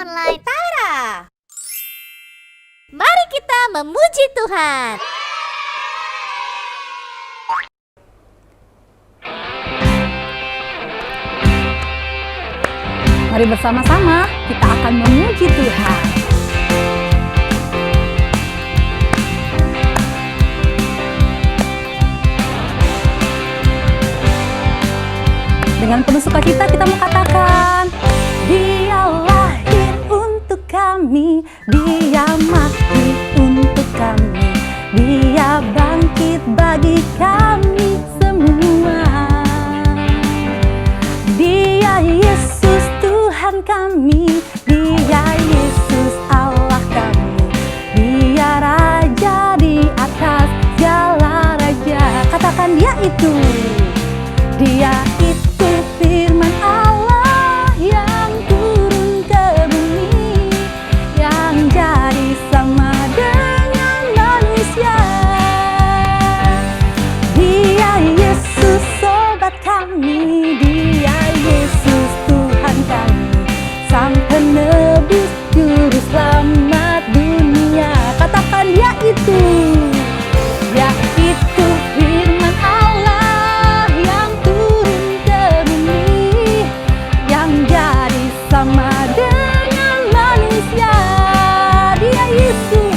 online Tara. Mari kita memuji Tuhan. Mari bersama-sama kita akan memuji Tuhan. Dengan penuh sukacita kita mengatakan, Dia lahir untuk kami, Dia mati untuk kami, Dia bangkit bagi kami semua. Dia Yesus Tuhan kami, Dia Yesus Allah kami, Dia Raja di atas segala raja. Katakan Dia itu firman Allah yang turun ke bumi, yang jadi sama dengan manusia. Dia Yesus sobat kami, Dia Yesus Tuhan kami, Sang Penebus Juru Selamat dunia. Katakan Dia itu firman Allah yang turun ke bumi, yang jadi sama dengan manusia. Dia Yesus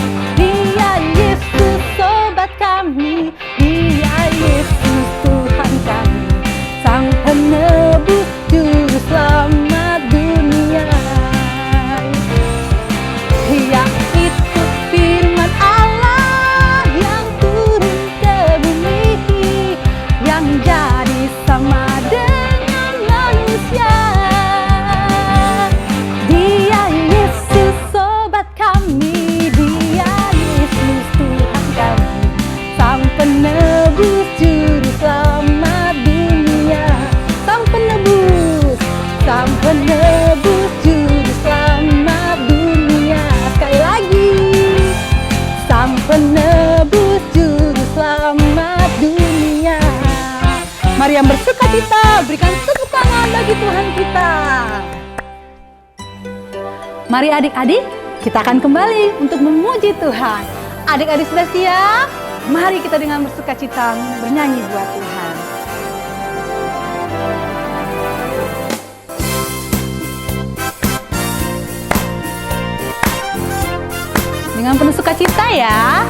sobat kami, Dia Yesus Tuhan kami, Sang Penebus Juru Selamat dunia. Dia itu firman Allah yang turun ke bumi, yang jadi sama dengan manusia. Dia Yesus sobat kami, Dia Yesus Tuhan kami, Sang Penebus Juru Selamat dunia. Sang Penebus Juru Selamat dunia. Sekali lagi, Sang Penebus Juru Selamat dunia. Mari yang bersuka cita, berikan tepuk tangan bagi Tuhan kita. Mari adik-adik, kita akan kembali untuk memuji Tuhan. Adik-adik sudah siap? Mari kita dengan bersuka cita bernyanyi buat Tuhan. Dengan penuh sukacita ya.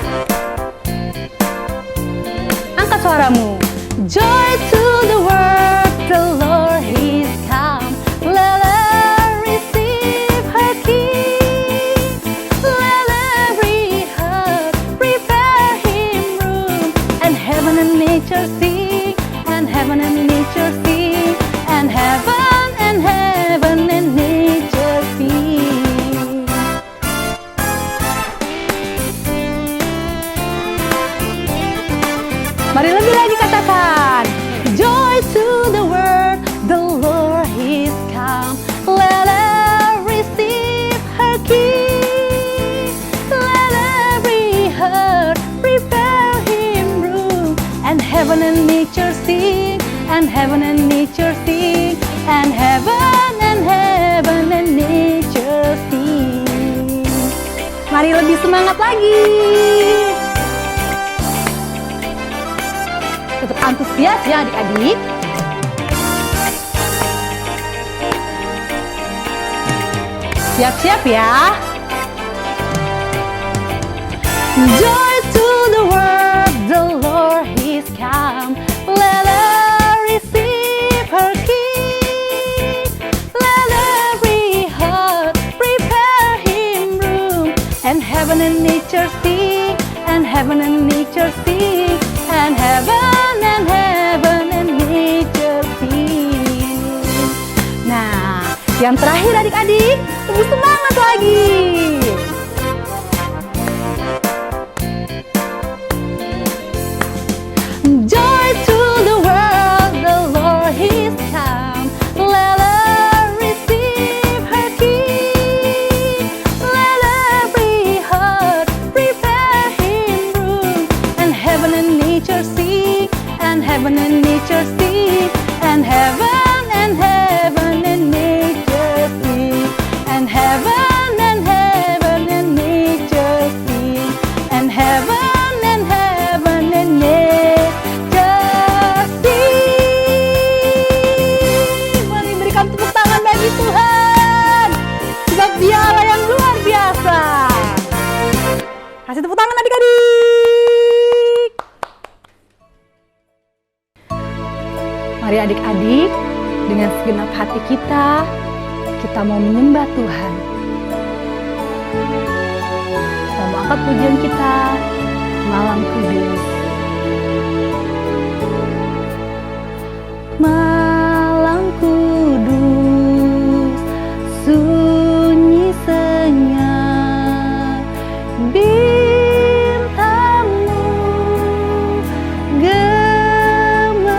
Angkat suaramu. Joy to the world, the Lord is come. Let her receive her King. Let every heart prepare Him room. And heaven and nature sing, and heaven and nature sing, and heaven and nature sing. Mari lebih lagi katakan, joy to the world, the Lord is come. Let her receive her King. Let every heart prepare Him room. And heaven and nature sing, and heaven and nature sing, and heaven and nature sing. Mari lebih semangat lagi. Tetap antusias ya adik-adik. Siap-siap ya. Joy to the world, the Lord is come. Let her receive her King. Let every heart prepare Him room. And heaven and nature sing, and heaven and nature sing, and heaven and nature sing. Nah, yang terakhir adik-adik, lebih semangat lagi. Joy to the world, the Lord is come. Let her receive her King. Let every heart prepare Him room. And heaven and nature sing, and heaven and nature sing, and heaven and nature sing, and heaven Kasih tepuk tangan adik-adik. Mari adik-adik, dengan segenap hati kita mau menyembah Tuhan. Kita mau angkat pujian kita, Malam Kudus. Malam kudus, sunyi senyap, bintangmu gemerlap,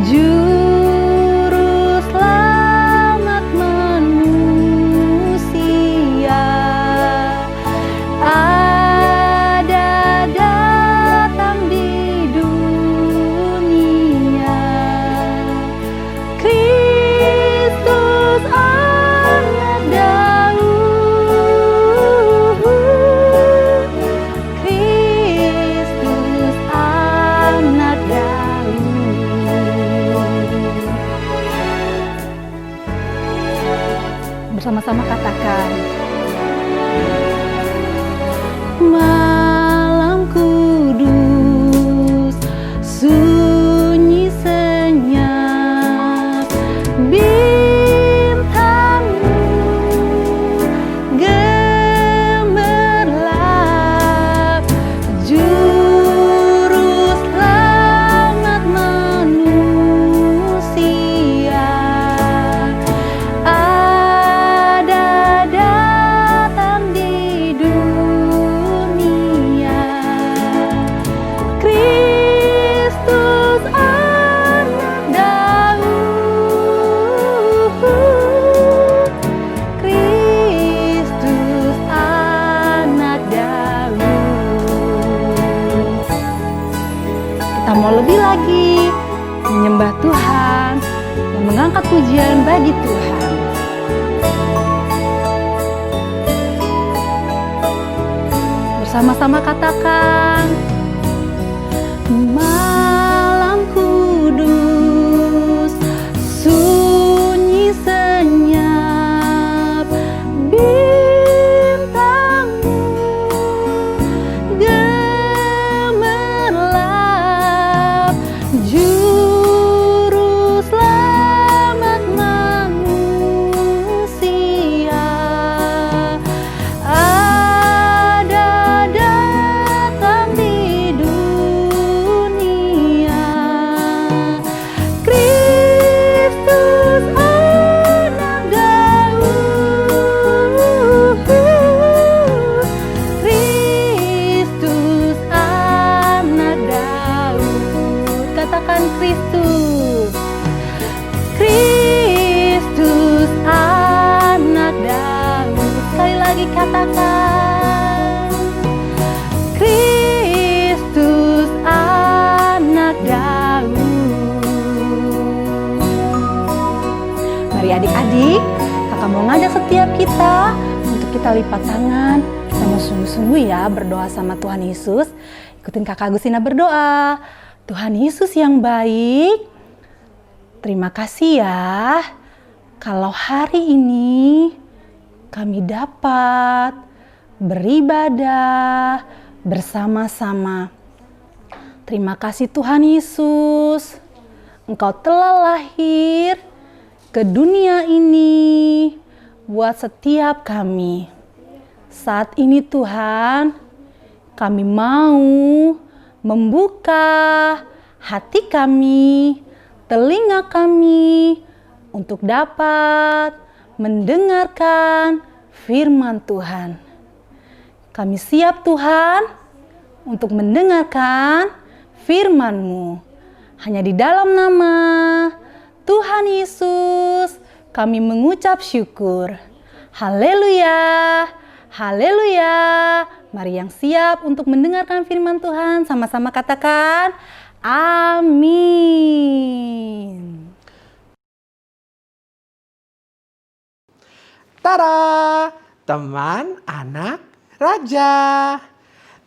juru selamat manusia ada datang di dunia. Kristus anak Daud, Kristus anak Daud. Bersama-sama katakan, malam kudus, sunyi senyap, bintangmu gemerlap, juru selamat manusia ada datang di dunia. Kristus anak Daud, Kristus anak Daud. Kita mau lebih lagi menyembah Tuhan dan mengangkat pujian bagi Tuhan. Bersama-sama katakan, malam kudus, sunyi senyap, bintangmu gemerlap, juru selamat manusia ada datang di dunia. Kristus anak Daud, Kristus anak Daud. Katakan Kristus, Kristus anak Daud. Sekali lagi katakan, Kristus anak Daud. Mari adik-adik, kakak mau ngajak setiap kita untuk kita lipat tangan. Kita mau sungguh-sungguh ya berdoa sama Tuhan Yesus. Ikutin kakak Agustina berdoa. Tuhan Yesus yang baik, terima kasih ya kalau hari ini kami dapat beribadah bersama-sama. Terima kasih Tuhan Yesus, Engkau telah lahir ke dunia ini buat setiap kami. Saat ini Tuhan, kami mau membuka hati kami, telinga kami untuk dapat mendengarkan firman Tuhan. Kami siap Tuhan untuk mendengarkan firman-Mu. Hanya di dalam nama Tuhan Yesus kami mengucap syukur. Haleluya, haleluya. Mari yang siap untuk mendengarkan firman Tuhan sama-sama katakan amin. Tada, teman anak raja.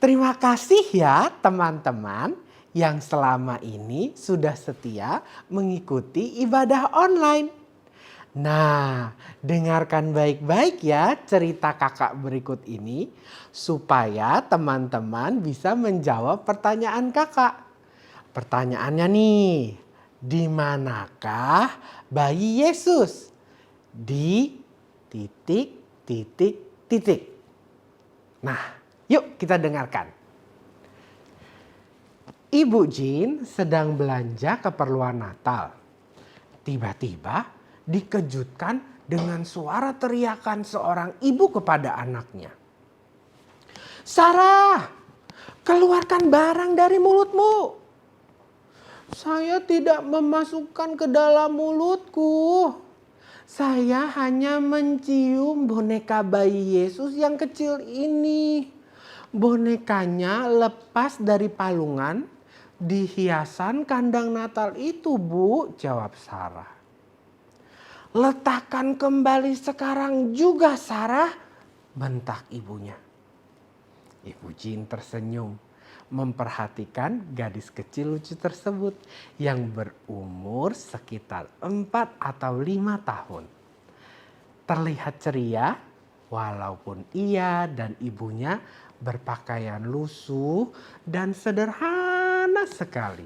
Terima kasih ya teman-teman yang selama ini sudah setia mengikuti ibadah online. Nah, dengarkan baik-baik ya cerita kakak berikut ini supaya teman-teman bisa menjawab pertanyaan kakak. Pertanyaannya nih, di manakah bayi Yesus? Di titik, titik, titik. Nah, yuk kita dengarkan. Ibu Jin sedang belanja keperluan Natal. Tiba-tiba dikejutkan dengan suara teriakan seorang ibu kepada anaknya. Sarah, keluarkan barang dari mulutmu. Saya tidak memasukkan ke dalam mulutku. Saya hanya mencium boneka bayi Yesus yang kecil ini. Bonekanya lepas dari palungan di hiasan kandang Natal itu, Bu, jawab Sarah. Letakkan kembali sekarang juga, Sarah, bentak ibunya. Ibu Jin tersenyum memperhatikan gadis kecil lucu tersebut yang berumur sekitar 4 atau 5 tahun. Terlihat ceria walaupun ia dan ibunya berpakaian lusuh dan sederhana sekali.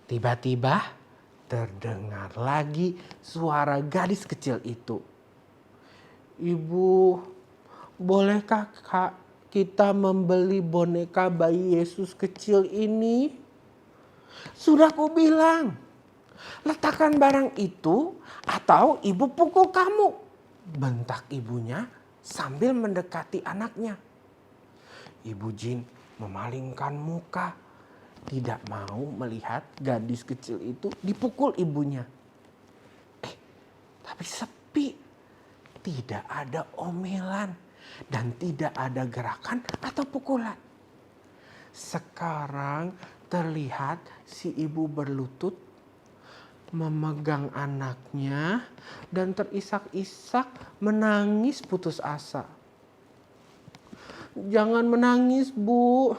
Tiba-tiba terdengar lagi suara gadis kecil itu. Ibu, bolehkah kita membeli boneka bayi Yesus kecil ini? Sudah kubilang, letakkan barang itu atau ibu pukul kamu, bentak ibunya sambil mendekati anaknya. Ibu Jin memalingkan muka, tidak mau melihat gadis kecil itu dipukul ibunya. Tapi sepi, tidak ada omelan dan tidak ada gerakan atau pukulan. Sekarang terlihat si ibu berlutut memegang anaknya dan terisak-isak menangis putus asa. Jangan menangis, Bu.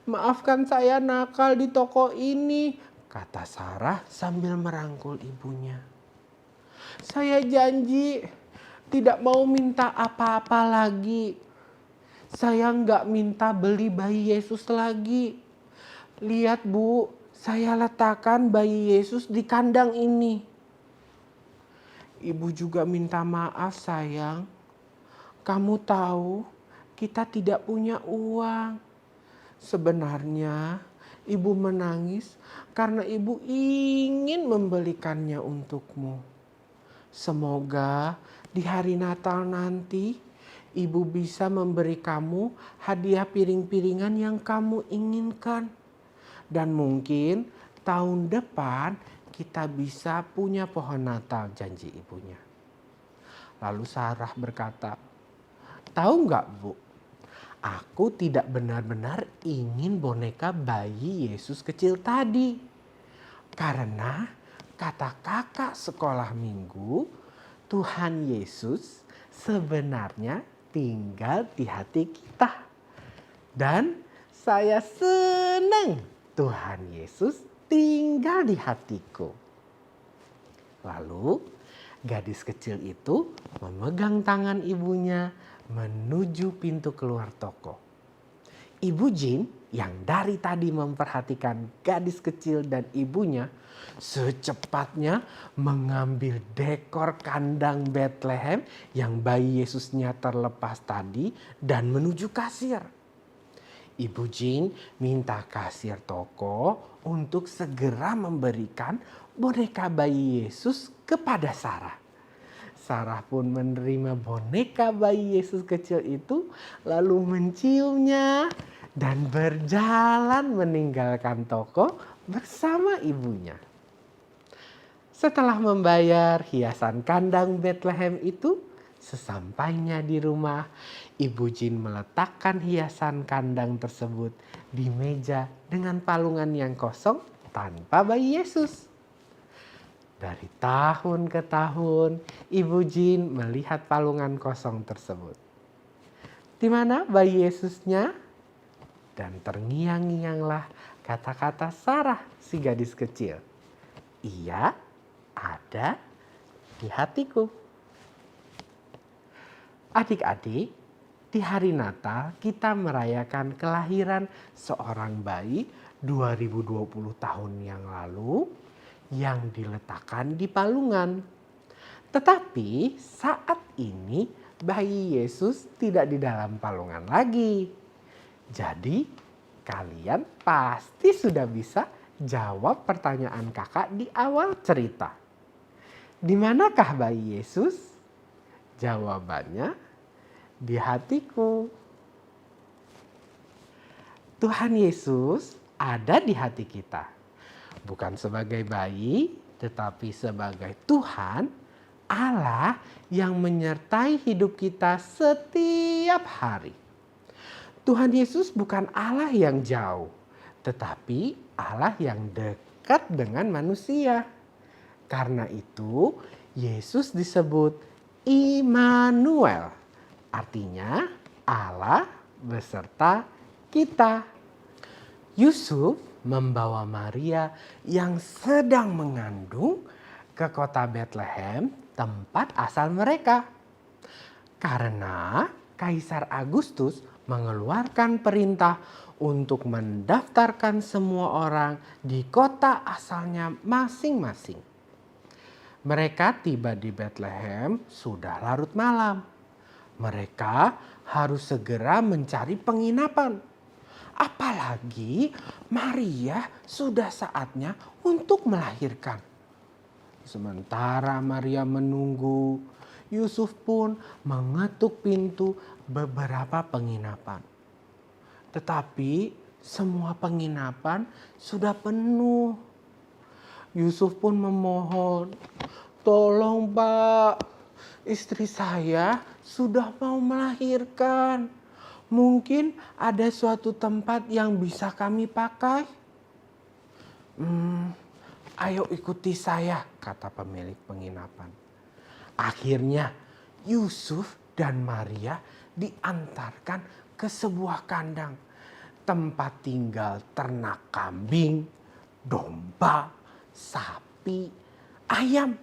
Maafkan saya nakal di toko ini, kata Sarah sambil merangkul ibunya. Saya janji tidak mau minta apa-apa lagi. Saya nggak minta beli bayi Yesus lagi. Lihat, Bu, saya letakkan bayi Yesus di kandang ini. Ibu juga minta maaf, sayang. Kamu tahu kita tidak punya uang. Sebenarnya ibu menangis karena ibu ingin membelikannya untukmu. Semoga di hari Natal nanti ibu bisa memberi kamu hadiah piring-piringan yang kamu inginkan. Dan mungkin tahun depan kita bisa punya pohon Natal, janji ibunya. Lalu Sarah berkata, tahu nggak, Bu? Aku tidak benar-benar ingin boneka bayi Yesus kecil tadi. Karena kata kakak sekolah minggu, Tuhan Yesus sebenarnya tinggal di hati kita. Dan saya senang Tuhan Yesus tinggal di hatiku. Lalu gadis kecil itu memegang tangan ibunya menuju pintu keluar toko. Ibu Jin yang dari tadi memperhatikan gadis kecil dan ibunya secepatnya mengambil dekor kandang Bethlehem yang bayi Yesusnya terlepas tadi dan menuju kasir. Ibu Jin minta kasir toko untuk segera memberikan boneka bayi Yesus kepada Sarah. Sarah pun menerima boneka bayi Yesus kecil itu lalu menciumnya dan berjalan meninggalkan toko bersama ibunya. Setelah membayar hiasan kandang Bethlehem itu, sesampainya di rumah, Ibu Jin meletakkan hiasan kandang tersebut di meja dengan palungan yang kosong tanpa bayi Yesus. Dari tahun ke tahun, Ibu Jin melihat palungan kosong tersebut. Di mana bayi Yesusnya? Dan terngiang-ngianglah kata-kata Sarah si gadis kecil. Ia ada di hatiku. Adik-adik, di hari Natal kita merayakan kelahiran seorang bayi 2020 tahun yang lalu yang diletakkan di palungan. Tetapi saat ini bayi Yesus tidak di dalam palungan lagi. Jadi kalian pasti sudah bisa jawab pertanyaan kakak di awal cerita. Di manakah bayi Yesus? Jawabannya di hatiku. Tuhan Yesus ada di hati kita. Bukan sebagai bayi, tetapi sebagai Tuhan Allah yang menyertai hidup kita setiap hari. Tuhan Yesus bukan Allah yang jauh, tetapi Allah yang dekat dengan manusia. Karena itu, Yesus disebut Immanuel, artinya Allah beserta kita. Yusuf membawa Maria yang sedang mengandung ke kota Bethlehem, tempat asal mereka. Karena Kaisar Agustus mengeluarkan perintah untuk mendaftarkan semua orang di kota asalnya masing-masing. Mereka tiba di Bethlehem sudah larut malam. Mereka harus segera mencari penginapan. Apalagi Maria sudah saatnya untuk melahirkan. Sementara Maria menunggu, Yusuf pun mengetuk pintu beberapa penginapan. Tetapi semua penginapan sudah penuh. Yusuf pun memohon, "Tolong Pak, istri saya sudah mau melahirkan. Mungkin ada suatu tempat yang bisa kami pakai." "Ayo ikuti saya," kata pemilik penginapan. Akhirnya Yusuf dan Maria diantarkan ke sebuah kandang, tempat tinggal ternak kambing, domba, sapi, ayam.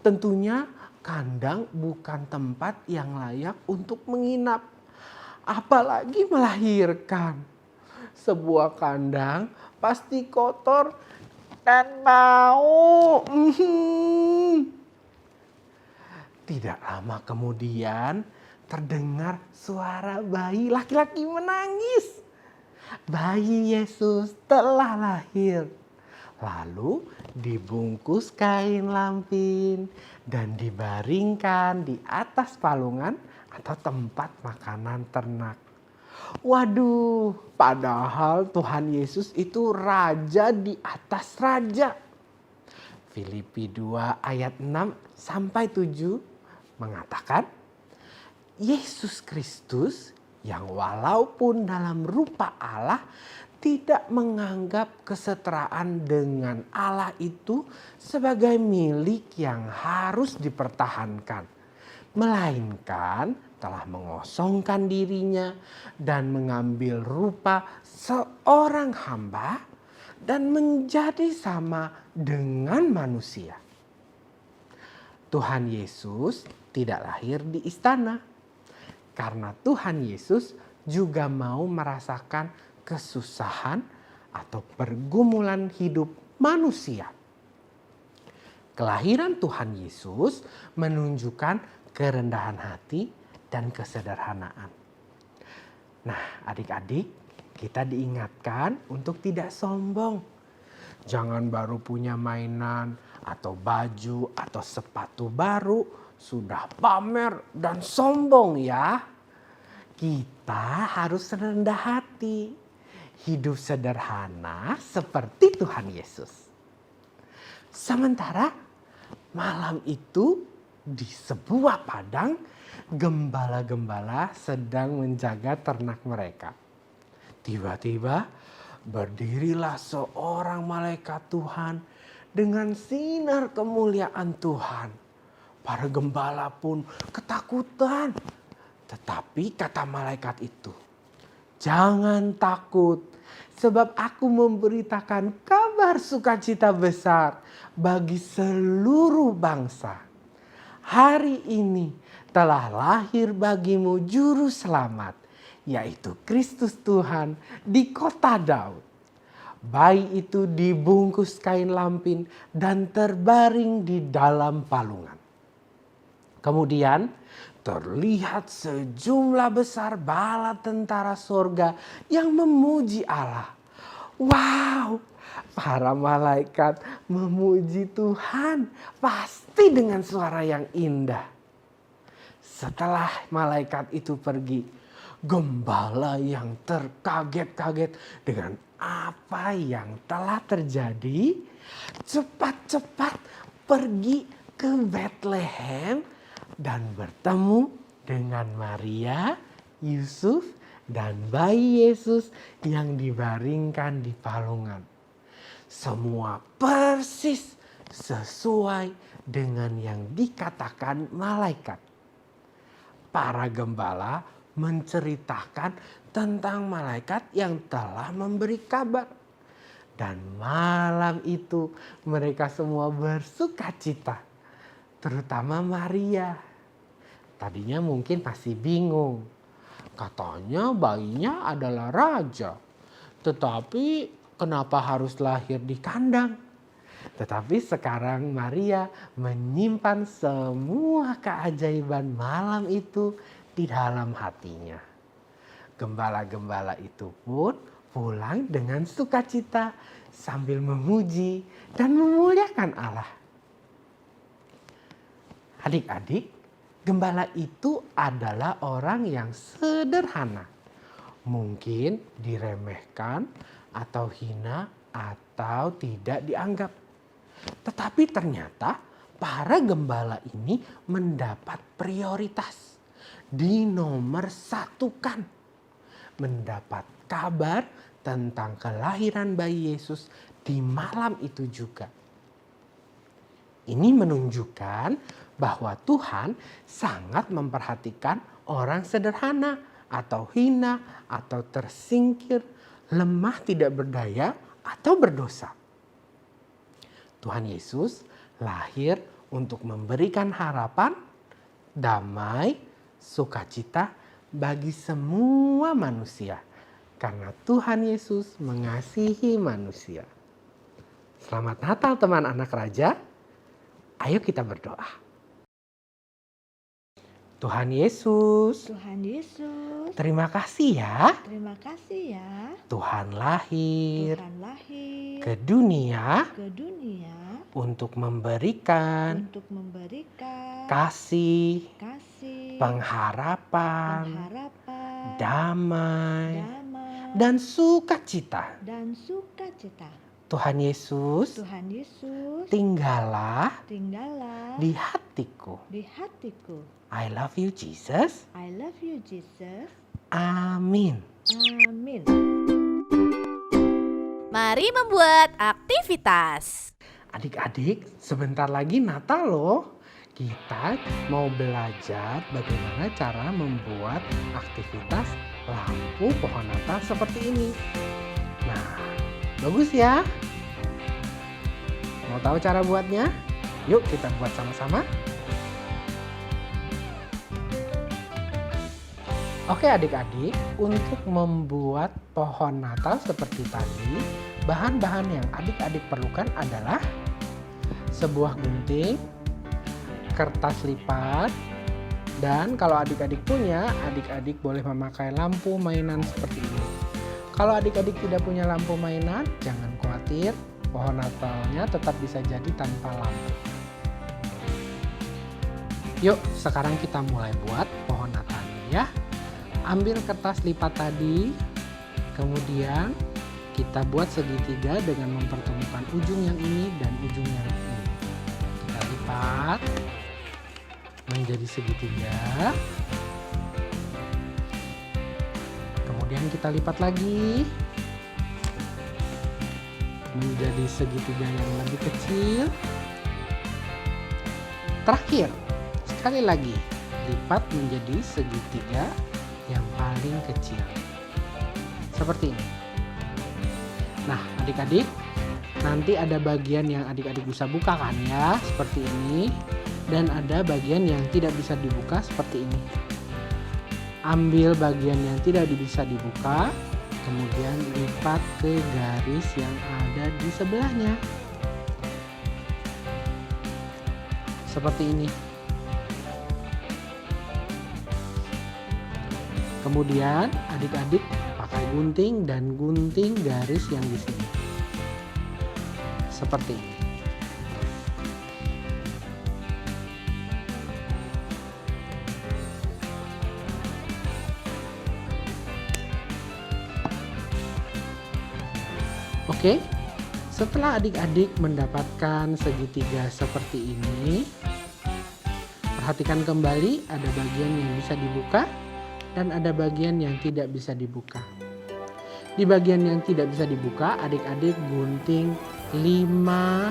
Tentunya kandang bukan tempat yang layak untuk menginap, apalagi melahirkan. Sebuah kandang pasti kotor dan bau. Tidak lama kemudian terdengar suara bayi laki-laki menangis. Bayi Yesus telah lahir. Lalu dibungkus kain lampin dan dibaringkan di atas palungan atau tempat makanan ternak. Waduh, padahal Tuhan Yesus itu raja di atas raja. Filipi 2 ayat 6 sampai 7 mengatakan, Yesus Kristus yang walaupun dalam rupa Allah tidak menganggap kesetaraan dengan Allah itu sebagai milik yang harus dipertahankan, melainkan telah mengosongkan dirinya dan mengambil rupa seorang hamba dan menjadi sama dengan manusia. Tuhan Yesus tidak lahir di istana, karena Tuhan Yesus juga mau merasakan kesusahan atau pergumulan hidup manusia. Kelahiran Tuhan Yesus menunjukkan kerendahan hati dan kesederhanaan. Nah, adik-adik, kita diingatkan untuk tidak sombong. Jangan baru punya mainan atau baju atau sepatu baru sudah pamer dan sombong ya. Kita harus rendah hati. Hidup sederhana seperti Tuhan Yesus. Sementara malam itu di sebuah padang, gembala-gembala sedang menjaga ternak mereka. Tiba-tiba berdirilah seorang malaikat Tuhan dengan sinar kemuliaan Tuhan. Para gembala pun ketakutan. Tetapi kata malaikat itu, "Jangan takut, sebab aku memberitakan kabar sukacita besar bagi seluruh bangsa. hari ini telah lahir bagimu juru selamat, yaitu Kristus Tuhan di kota Daud. Bayi itu dibungkus kain lampin dan terbaring di dalam palungan. Kemudian terlihat sejumlah besar bala tentara sorga yang memuji Allah. Wow, para malaikat memuji Tuhan pasti dengan suara yang indah. Setelah malaikat itu pergi, gembala yang terkaget-kaget dengan apa yang telah terjadi, cepat-cepat pergi ke Bethlehem dan bertemu dengan Maria, Yusuf, dan bayi Yesus yang dibaringkan di palungan. Semua persis sesuai dengan yang dikatakan malaikat. Para gembala menceritakan tentang malaikat yang telah memberi kabar. Dan malam itu mereka semua bersukacita, terutama Maria. Tadinya mungkin masih bingung. Katanya bayinya adalah raja. Tetapi kenapa harus lahir di kandang? Tetapi sekarang Maria menyimpan semua keajaiban malam itu di dalam hatinya. Gembala-gembala itu pun pulang dengan sukacita sambil memuji dan memuliakan Allah. Adik-adik, gembala itu adalah orang yang sederhana. Mungkin diremehkan atau hina atau tidak dianggap. Tetapi ternyata para gembala ini mendapat prioritas. Dinomor satukan. Mendapat kabar tentang kelahiran bayi Yesus di malam itu juga. Ini menunjukkan bahwa Tuhan sangat memperhatikan orang sederhana atau hina atau tersingkir, lemah, tidak berdaya atau berdosa. Tuhan Yesus lahir untuk memberikan harapan, damai, sukacita bagi semua manusia. Karena Tuhan Yesus mengasihi manusia. Selamat Natal teman anak raja. Ayo kita berdoa. Tuhan Yesus, Tuhan Yesus, terima kasih ya. terima kasih ya. Tuhan lahir Tuhan lahir ke dunia ke dunia untuk memberikan untuk memberikan kasih, kasih, pengharapan, pengharapan, damai, damai, dan sukacita. dan sukacita. Tuhan Yesus, Tuhan Yesus, tinggallah tinggallah di hatiku. di hatiku. I love you Jesus. I love you Jesus. Amin. Amin. Mari membuat aktivitas. Adik-adik, sebentar lagi Natal loh. Kita mau belajar bagaimana cara membuat aktivitas lampu pohon Natal seperti ini. Nah, bagus ya. Mau tahu cara buatnya? Yuk kita buat sama-sama. Oke adik-adik, untuk membuat pohon Natal seperti tadi, bahan-bahan yang adik-adik perlukan adalah sebuah gunting, kertas lipat, dan kalau adik-adik punya, adik-adik boleh memakai lampu mainan seperti ini. Kalau adik-adik tidak punya lampu mainan, jangan khawatir, pohon Natalnya tetap bisa jadi tanpa lampu. Yuk, sekarang kita mulai buat pohon Natalnya ya. Ambil kertas lipat tadi, kemudian kita buat segitiga dengan mempertemukan ujung yang ini dan ujung yang ini. Kita lipat menjadi segitiga. Kemudian kita lipat lagi menjadi segitiga yang lebih kecil. Terakhir, sekali lagi lipat menjadi segitiga yang paling kecil. Seperti ini. Nah, adik-adik, nanti ada bagian yang adik-adik bisa buka kan ya, seperti ini. dan ada bagian yang tidak bisa dibuka seperti ini. Ambil bagian yang tidak bisa dibuka, kemudian lipat ke garis yang ada di sebelahnya. Seperti ini. Kemudian adik-adik pakai gunting dan gunting garis yang di sini. Seperti ini. Oke, setelah adik-adik mendapatkan segitiga seperti ini, perhatikan kembali ada bagian yang bisa dibuka dan ada bagian yang tidak bisa dibuka. Di bagian yang tidak bisa dibuka, adik-adik gunting 5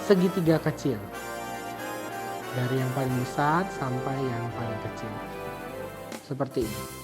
segitiga kecil. Dari yang paling besar sampai yang paling kecil. Seperti ini.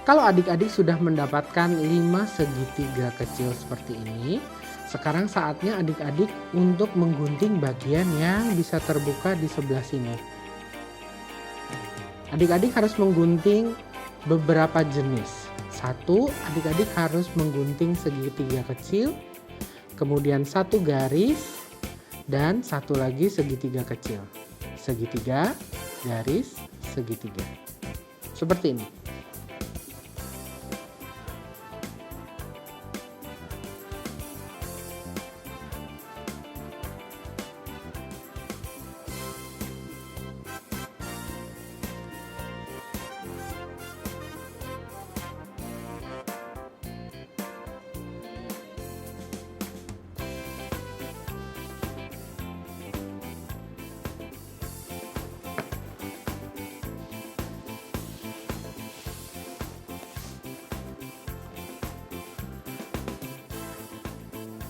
Kalau adik-adik sudah mendapatkan 5 segitiga kecil seperti ini, sekarang saatnya adik-adik untuk menggunting bagian yang bisa terbuka di sebelah sini. Adik-adik harus menggunting beberapa jenis. Satu, adik-adik harus menggunting segitiga kecil, kemudian satu garis, dan satu lagi segitiga kecil. Segitiga, garis, segitiga. Seperti ini.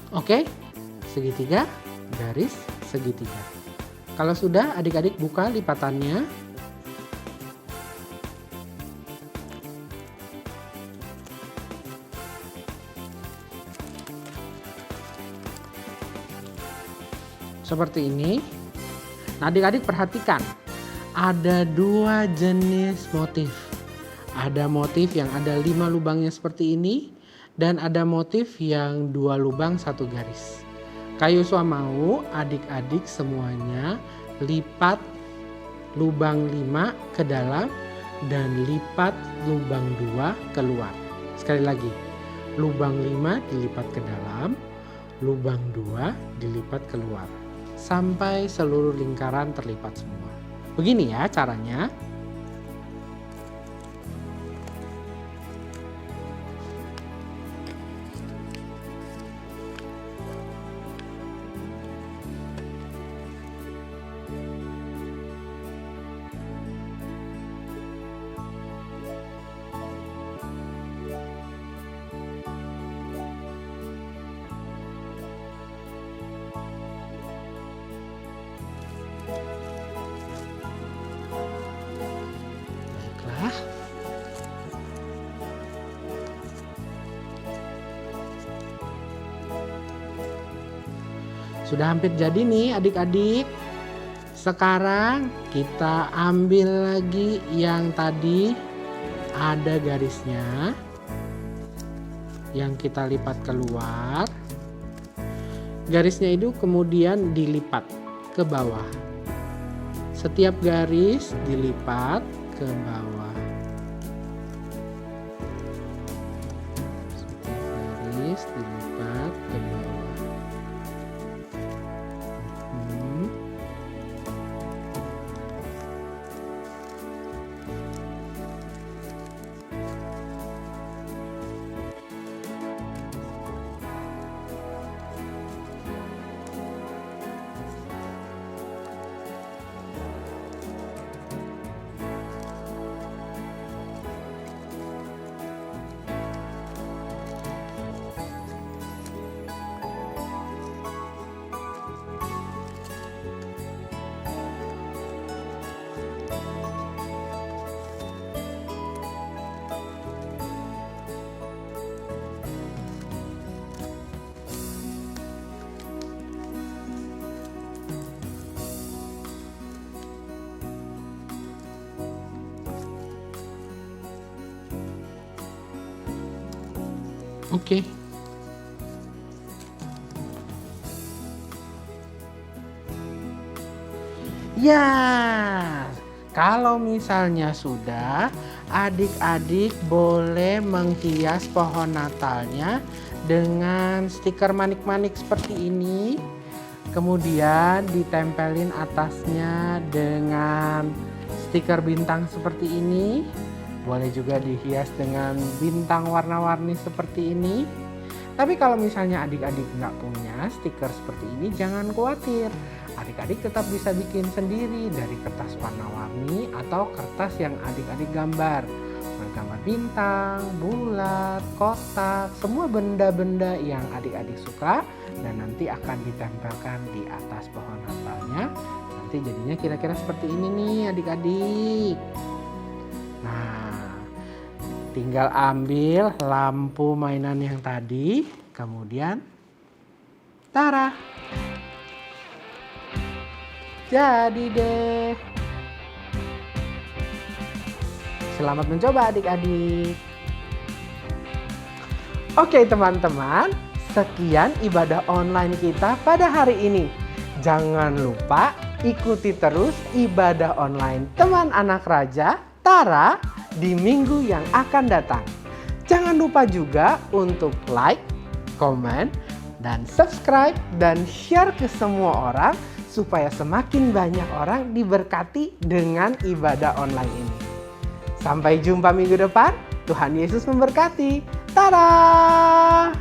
Oke, segitiga, garis, segitiga. Kalau sudah, adik-adik buka lipatannya. Seperti ini. Nah, adik-adik perhatikan, ada 2 jenis motif. Ada motif yang ada 5 lubangnya seperti ini, dan ada motif yang 2 lubang 1 garis. Kak Yosua mau adik-adik semuanya lipat lubang 5 ke dalam dan lipat lubang 2 keluar. Sekali lagi, lubang 5 dilipat ke dalam, lubang 2 dilipat keluar. Sampai seluruh lingkaran terlipat semua. Begini ya caranya. Baiklah. Sudah hampir jadi nih adik-adik. Sekarang kita ambil lagi yang tadi ada garisnya, yang kita lipat keluar. Garisnya itu kemudian dilipat ke bawah. Setiap garis dilipat ke bawah. Setiap garis dilipat ke bawah. Oke. Ya, kalau misalnya sudah, adik-adik boleh menghias pohon Natalnya dengan stiker manik-manik seperti ini. Kemudian ditempelin atasnya dengan stiker bintang seperti ini. Boleh juga dihias dengan bintang warna-warni seperti ini. Tapi kalau misalnya adik-adik nggak punya stiker seperti ini, jangan khawatir. Adik-adik tetap bisa bikin sendiri dari kertas warna-warni atau kertas yang adik-adik gambar. Gambar bintang, bulat, kotak, semua benda-benda yang adik-adik suka. Dan nanti akan ditempelkan di atas pohon Natalnya. Nanti jadinya kira-kira seperti ini nih adik-adik. Nah, tinggal ambil lampu mainan yang tadi, kemudian tara. Jadi deh. Selamat mencoba adik-adik. Oke teman-teman, sekian ibadah online kita pada hari ini. Jangan lupa ikuti terus ibadah online Teman Anak Raja Tara di minggu yang akan datang. Jangan lupa juga untuk like, komen, dan subscribe dan share ke semua orang supaya semakin banyak orang diberkati dengan ibadah online ini. Sampai jumpa minggu depan. Tuhan Yesus memberkati. Tada!